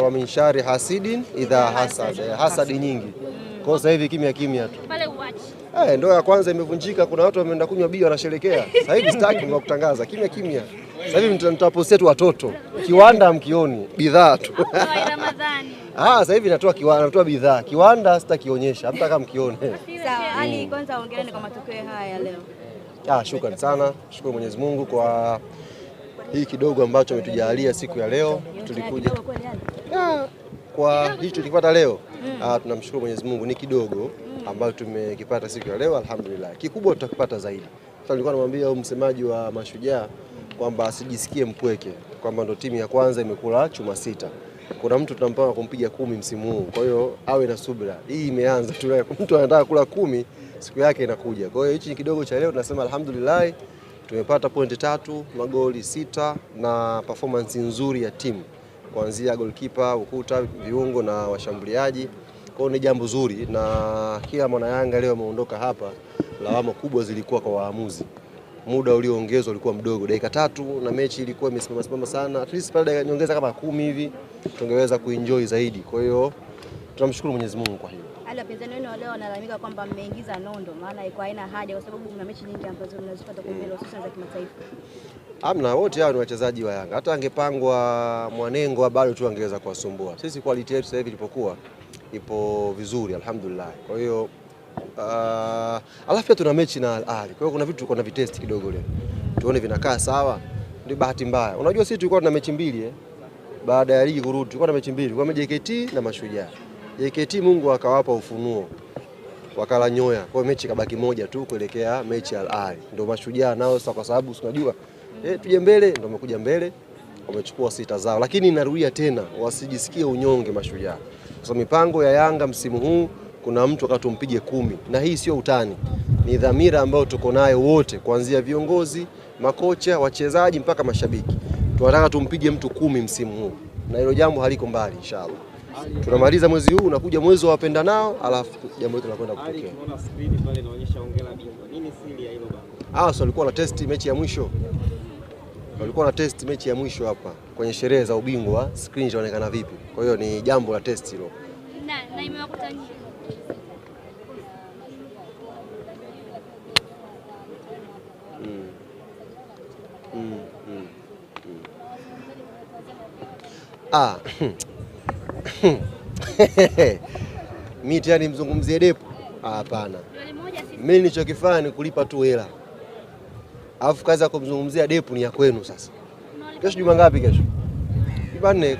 Wa min shari hasidin idha hasad, hasadi nyingi. Kwa sasa hivi kimya kimya tu. Pale uachi. Ndoa ya kwanza imevunjika, kuna watu wameenda kunywa bia wanasherekea. Sasa hivi sitaki kwa kutangaza, kimya kimya. Sasa hivi nitapostia tu watoto. Kiwanda mkioni, bidhaa tu. Ramadhani. Sasa hivi natoa bidhaa. Kiwanda sitakionyesha, hata kama mkione. Sawa, Ali, kwanza hongereni kwa matokeo haya leo. Shukrani sana. Shukuru Mwenyezi Mungu kwa hii kidogo ambacho ametujalia siku ya leo. Tulikuja kwa hicho tukipata leo. Tunamshukuru Mwenyezi Mungu, ni kidogo ambacho tumekipata siku ya leo, alhamdulillah. Kikubwa tutakipata zaidi. Sasa nilikuwa namwambia msemaji wa Mashujaa kwamba asijisikie mpweke, kwamba ndo timu ya kwanza imekula chuma 6. Kuna mtu tunampanga kumpiga 10 msimu huu. Kwa hiyo awe na subira. Hii imeanza tu, mtu anataka kula 10, siku yake inakuja. Kwa hiyo hichi ni kidogo cha leo, tunasema alhamdulillah. Tumepata pointi 3, magoli 6 na performance nzuri ya timu kuanzia goalkeeper, ukuta, viungo na washambuliaji. Kwa hiyo ni jambo zuri, na kila mwana Yanga leo ameondoka hapa, lawama kubwa zilikuwa kwa waamuzi. Muda ulioongezwa ulikuwa mdogo, dakika 3 na mechi ilikuwa imesimama sana. At least pale dakika nyongeza kama 10 hivi tungeweza kuenjoy zaidi. Kwa hiyo tunamshukuru Mwenyezi Mungu kwa hilo. Wapinzani wenu leo wanalalamika kwamba mmeingiza nondo, maana iko haina haja kwa sababu kuna mechi nyingi ambazo mnazipata kwa mbele hususan za kimataifa. Amna, wote hao ni wachezaji wa Yanga. Hata angepangwa Mwanengo bado tu angeweza kuwasumbua. Sisi quality yetu sasa hivi ilipokuwa ipo vizuri, alhamdulillah. Kwa hiyo alafu pia tuna mechi na Al Ahly. Kwa hiyo kuna vitu tulikuwa na vitest kidogo leo. Tuone vinakaa sawa. Ndio bahati mbaya. Unajua sisi tulikuwa tuna mechi mbili baada ya ligi kurudi. Tulikuwa na mechi mbili, kwa JKT na Mashujaa. JKT Mungu akawapa ufunuo, wakala nyoya. Kwa hiyo mechi kabaki moja tu kuelekea mechi ya Al Ahly. Ndio Mashujaa nao sasa, kwa sababu unajua tuje mbele, ndio wamekuja mbele, wamechukua 6 zao. Lakini narudia tena, wasijisikie unyonge Mashujaa. Kwa sababu mipango ya Yanga msimu huu kuna mtu akatumpige 10, na hii sio utani. Ni dhamira ambayo tuko nayo wote, kuanzia viongozi, makocha, wachezaji mpaka mashabiki. Tunataka tumpige mtu 10 msimu huu. Na hilo jambo haliko mbali inshallah. Tunamaliza mwezi huu, unakuja mwezi wa wapenda nao, alafu jambo hilo linakwenda kutokea. Tunaona screen pale inaonyesha ongela bingwa. Nini siri ya hilo baba? Walikuwa na test mechi ya mwisho. Walikuwa na test mechi ya mwisho hapa kwenye sherehe za ubingwa, screen inaonekana vipi. Kwa hiyo ni jambo la test hilo. Na imewakuta nyinyi. Mimi tayari mzungumzie Depo? Hapana. Mimi nilichokifanya ni kulipa tu hela. Alafu kazi ya kumzungumzia Depo ni ya kwenu sasa. Kesho juma ngapi kesho? Jumanne.